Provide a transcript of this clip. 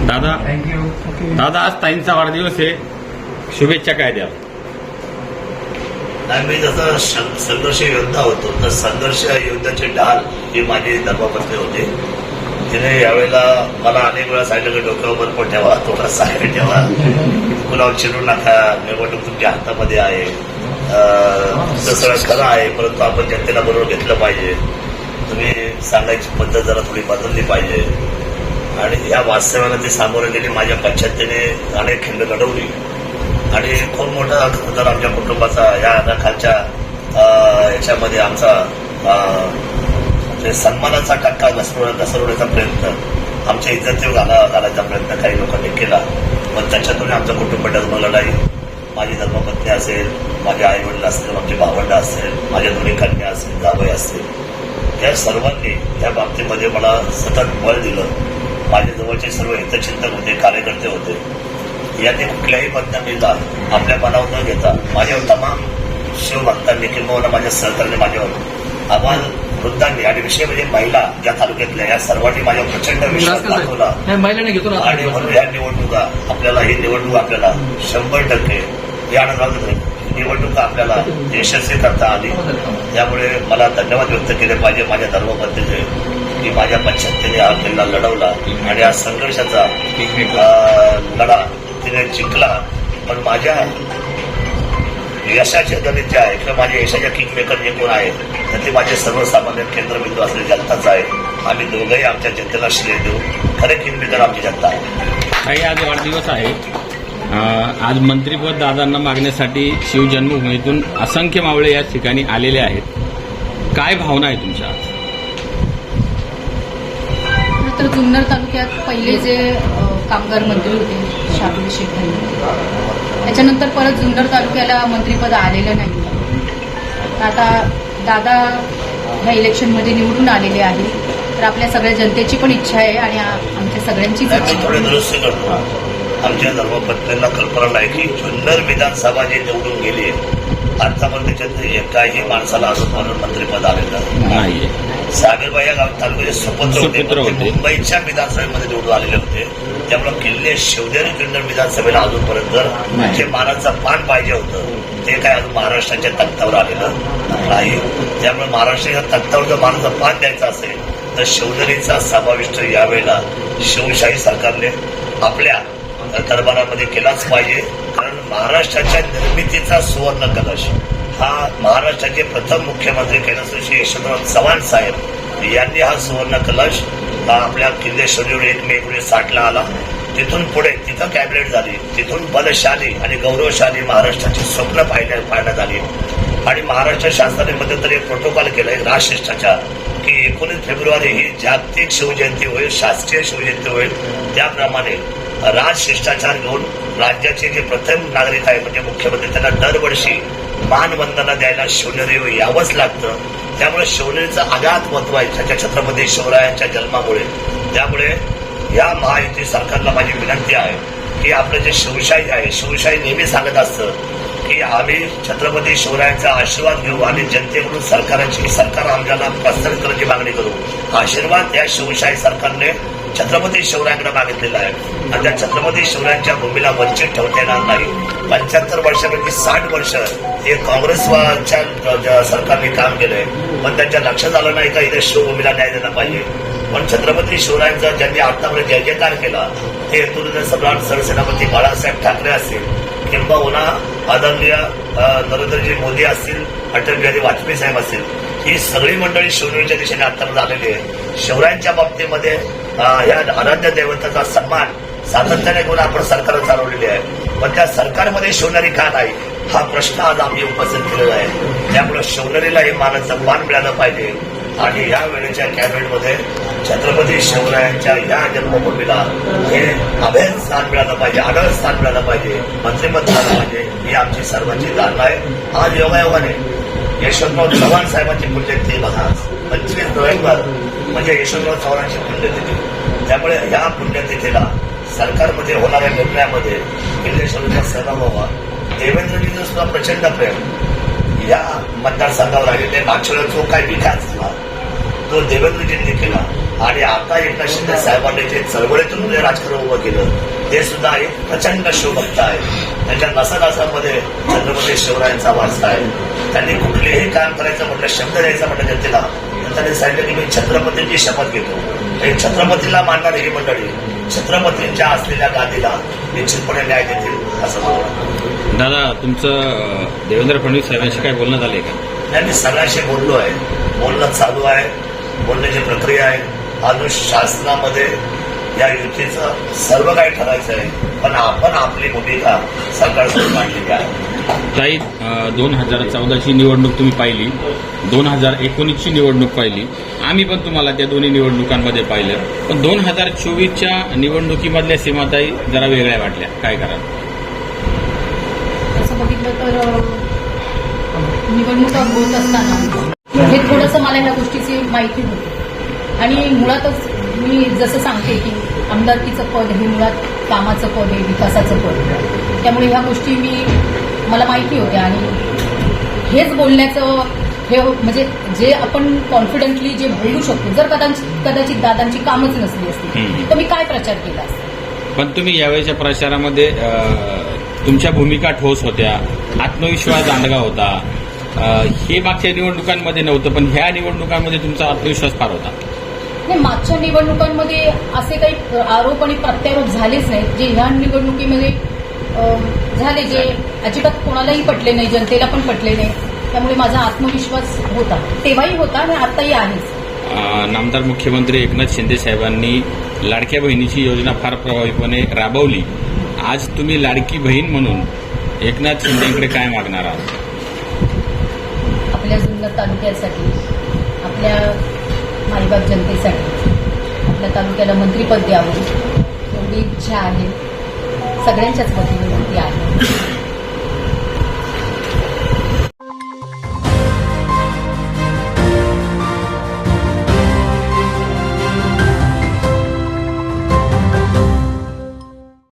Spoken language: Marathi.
दादा थँक्यू. दादा आज ताईंचा वाढदिवस आहे, शुभेच्छा काय द्याल? मी जसं संघर्ष योद्धा होतो तर संघर्ष योद्धाची ढाल ही माझी धर्मपत्नी होती. तिने यावेळेला मला अनेक वेळा सांगितलं की डोक्यावर बर्फ ठेवा, थोडा साखर ठेवा, कुणावर चिरू नका, निवडणूक तुमच्या हातामध्ये आहे. सगळं खरं आहे, परंतु आपण जनतेला बरोबर घेतलं पाहिजे. तुम्ही सांगायची पद्धत जरा थोडी बदलली पाहिजे. आणि या वास्तव्याला ती सामोरे गेली. माझ्या पंचायतीने अनेक खिंड घडवली आणि खूप मोठा तर आमच्या कुटुंबाचा या खालच्या याच्यामध्ये आमचा सन्मानाचा टक्का घसरवण्याचा प्रयत्न, आमच्या इज्जतीवर घालायचा प्रयत्न काही लोकांनी केला. पण त्याच्यातून आमचं कुटुंब डगमगलं नाही. माझी धर्मपत्नी असेल, माझे आई वडील असतील, आमची भावंड असेल, माझ्या दोन्ही कन्या असतील, जावई असतील, या सर्वांनी या बाबतीमध्ये मला सतत बळ दिलं. माझ्या जवळचे सर्व हितचिंतक होते, कार्यकर्ते होते. याने कुठल्याही बदनामीला आपल्या मनावर न घेता माझ्यावर तमाम शिवभक्तांनी किंवा माझ्या सहकार्याने माझ्यावर आव्हान वृद्धांनी आणि विषय म्हणजे महिला ज्या तालुक्यातल्या या सर्वांनी माझ्यावर प्रचंड विश्वास दाखवला. आणि म्हणून या निवडणुका आपल्याला ही निवडणूक आपल्याला 100% या निवडणुका आपल्याला यशस्वी करता आली. त्यामुळे मला धन्यवाद व्यक्त केले पाहिजे माझ्या धर्मपत्नीचे की माझ्या पंचायतीने हा किल्ला लढवला आणि या संघर्षाचा लढा तिने जिंकला. पण माझ्या यशाचे गणित जे आहे किंवा माझ्या यशाच्या किंगमेकर जे कोण आहे तर ते माझे सर्वसामान्य केंद्रबिंदू असलेली जनताच आहे. आम्ही दोघंही आमच्या जनतेला श्रेय देऊ. खरे किंगमेकर आमची जनता आहे. ताई आज वाढदिवस आहे. आज मंत्रिपद दादांना मागण्यासाठी शिवजन्मभूमीतून असंख्य मावळे या ठिकाणी आलेले आहेत. काय भावना आहे तुमच्या? तर जुन्नर तालुक्यात पहिले जे कामगार मंत्री होते शाहरुल शेख यांनी, त्याच्यानंतर परत जुन्नर तालुक्याला मंत्रिपद आलेलं नाही. आता दादा ह्या इलेक्शनमध्ये निवडून आलेले आहे. तर आपल्या सगळ्या जनतेची पण इच्छा आहे आणि आमच्या सगळ्यांचीच इच्छा थोडे आहे. दुरुस्ती करतो. आमच्या धर्मपत्नींना कल्पना नाही की जुन्नर विधानसभा जे निवडून गेली आतापर्यंत त्याच्यात एकाही माणसाला अजूनपर्यंत मंत्रिपद आलेलं नाहीये. सागरबाई या तालुक्याचे सुपुत्र होते, मुंबईच्या विधानसभेमध्ये निवडून आलेले होते. त्यामुळे किल्ले शिवनेरी जुन्नर विधानसभेला अजूनपर्यंत जे मानाचं पान पाहिजे होतं ते काय अजून महाराष्ट्राच्या तख्तावर आलेलं नाही. त्यामुळे महाराष्ट्राच्या तख्तावर जर मानाचं पान द्यायचं असेल तर शिवनेरीचा समाविष्ट यावेळेला शिवशाही सरकारने आपल्या दरबारामध्ये केलाच पाहिजे. कारण महाराष्ट्राच्या निर्मितीचा सुवर्ण कलश हा महाराष्ट्राचे प्रथम मुख्यमंत्री कैलासवासी यशवंतराव चव्हाण साहेब यांनी हा सुवर्ण कलश आपल्या किल्ले शिवनेरी 1 मे 1960 आला. तिथून पुढे तिथं कॅबिनेट झाली. तिथून बलशाली आणि गौरवशाली महाराष्ट्राची स्वप्न पाहण्यात आली. आणि महाराष्ट्र शासनाने मध्यंतरी एक प्रोटोकॉल केलाय राजशिष्टाचार की 19 फेब्रुवारी ही जागतिक शिवजयंती होईल, शासकीय शिवजयंती होईल. त्याप्रमाणे राजशिष्टाचार घेऊन राज्याचे जे प्रथम नागरिक आहे म्हणजे मुख्यमंत्री त्यांना दरवर्षी मानवंदना द्यायला शिवनेरी यावंच लागतं. त्यामुळे शिवनेरीचं आघात महत्व आहे त्याच्या छत्रपती शिवरायांच्या जन्मामुळे. त्यामुळे या महायुती सरकारला माझी विनंती आहे की आपलं जे शिवशाही आहे, शिवशाही नेहमी सांगत असतं की आम्ही छत्रपती शिवरायांचा आशीर्वाद घेऊ आणि जनतेकडून सरकार आमच्याला प्रस्थापित करण्याची मागणी करू. आशीर्वाद या शिवशाही सरकारने छत्रपती शिवरायांकडे मागितलेला आहे आणि त्या छत्रपती शिवरायांच्या भूमीला वंचित ठेवता येणार नाही. 75 वर्षापैकी 60 वर्ष हे काँग्रेसच्या सरकारने काम केलंय. पण त्यांच्या लक्षात आलं नाही का इथे शिवभूमीला न्याय दिला पाहिजे. पण छत्रपती शिवरायांचा ज्यांनी आतापर्यंत जय जयकार केला ते हेतून सम्राट सरसेनापती बाळासाहेब ठाकरे असतील किंबहुना आदरणीय नरेंद्रजी मोदी असतील, अटल बिहारी वाजपेयी साहेब असतील, ही सगळी मंडळी शिवनेरीच्या दिशेने आतापर्यंत आलेली आहे. शिवरायांच्या बाबतीमध्ये या आराध्य दैवताचा सन्मान सातत्याने करून आपण सरकार चालवलेली आहे. पण त्या सरकारमध्ये शिवनेरी का नाही हा प्रश्न आज आम्ही उपस्थित केलेला आहे. त्यामुळे शिवनेरीला हे मानाचं मान मिळालं पाहिजे आणि या वेळेच्या कॅबिनेटमध्ये छत्रपती शिवरायांच्या या जन्मभूमीला हे अभेद स्थान मिळालं पाहिजे, आढळ स्थान मिळालं पाहिजे, मंत्रिपद झालं पाहिजे ही आमची सर्वांची धारणा आहे. आज योगायोगाने यशवंतराव चव्हाण साहेबांची पुण्यतिथी बघा 25 नोव्हेंबर म्हणजे यशवंतराव चव्हाणांची पुण्यतिथी. त्यामुळे या पुण्यतिथीला सरकारमध्ये होणाऱ्या निर्णयामध्ये किल्ले शिवनेरीचा सहभाग व्हावा. देवेंद्रजींचं सुद्धा प्रचंड प्रेम या मतदारसंघावर आलेले मागच्या जो काही विकास झाला तो देवेंद्रजींनी केला. आणि आता एकनाथ शिंदे साहेबांनी जे चळवळीतून जे राजकारण उभं केलं ते सुद्धा एक प्रचंड शिवभक्त आहे. त्यांच्या नसानसामध्ये छत्रपती शिवरायांचा वारसा आहे. त्यांनी कुठलेही काम करायचं म्हटलं, शब्द द्यायचा म्हटलं जनतेला, तर त्यांनी सांगितलं की मी छत्रपतींची शपथ घेतो. एक छत्रपतीला मानणारी ही मंडळी छत्रपतींच्या असलेल्या गादीला निश्चितपणे न्याय देतील असं मला वाटतं. दादा, तुमचं देवेंद्र फडणवीस साहेबांशी काय बोलणं झालंय का? त्यांनी सगळ्यांशी बोललो आहे, बोलणं चालू आहे, बोलण्याची प्रक्रिया आहे. अजून शासनामध्ये या युतीचं सर्व काही ठरायचं आहे, पण आपण आपली भूमिका सरकारसमोर मांडलेली आहे. ताई, 2014ची निवडणूक तुम्ही पाहिली, 2019ची निवडणूक पाहिली, आम्ही पण तुम्हाला त्या दोन्ही निवडणुकांमध्ये पाहिलं, पण 2024च्या निवडणुकीमधल्या सीमाताई जरा वेगळ्या वाटल्या. काय कराल? तसं बघितलं तर निवडणुका होत असताना हे थोडंसं मला ह्या गोष्टीची माहिती होती. आणि मुळातच मी जसं सांगते की आमदारकीचं पद हे मुळात कामाचं पद आहे, विकासाचं पद आहे. त्यामुळे ह्या गोष्टी मला माहिती होत्या आणि हेच बोलण्याचं हे म्हणजे जे आपण कॉन्फिडंटली जे बोलू शकतो, जर कदाचित दादांची कामच नसली असती तर मी काय प्रचार केला असता. पण तुम्ही यावेळेच्या प्रचारामध्ये तुमच्या भूमिका ठोस होत्या, आत्मविश्वास दांडगा होता. हे मागच्या निवडणुकांमध्ये नव्हतं, पण ह्या निवडणुकांमध्ये तुमचा आत्मविश्वास फार होता. नाही, मागच्या निवडणुकांमध्ये असे काही आरोप आणि प्रत्यारोप झालेच नाहीत जे ह्या निवडणुकीमध्ये झाले, जे अजिबात कोणालाही पटले नाही, जनतेला पण पटले नाही. त्यामुळे माझा आत्मविश्वास होता, तेव्हाही होता आणि आताही आहेच. नामदार मुख्यमंत्री एकनाथ शिंदे साहेबांनी लाडक्या बहिणीची योजना फार प्रभावीपणे राबवली. आज तुम्ही लाडकी बहीण म्हणून एकनाथ शिंदेकडे काय मागणार आहात? आपल्या जुन्नर तालुक्यासाठी, आपल्या मायबाप जनतेसाठी आपल्या तालुक्याला मंत्रिपद द्यावं एवढी इच्छा आहे. सगळ्यांच्याच वतीने ती आहे.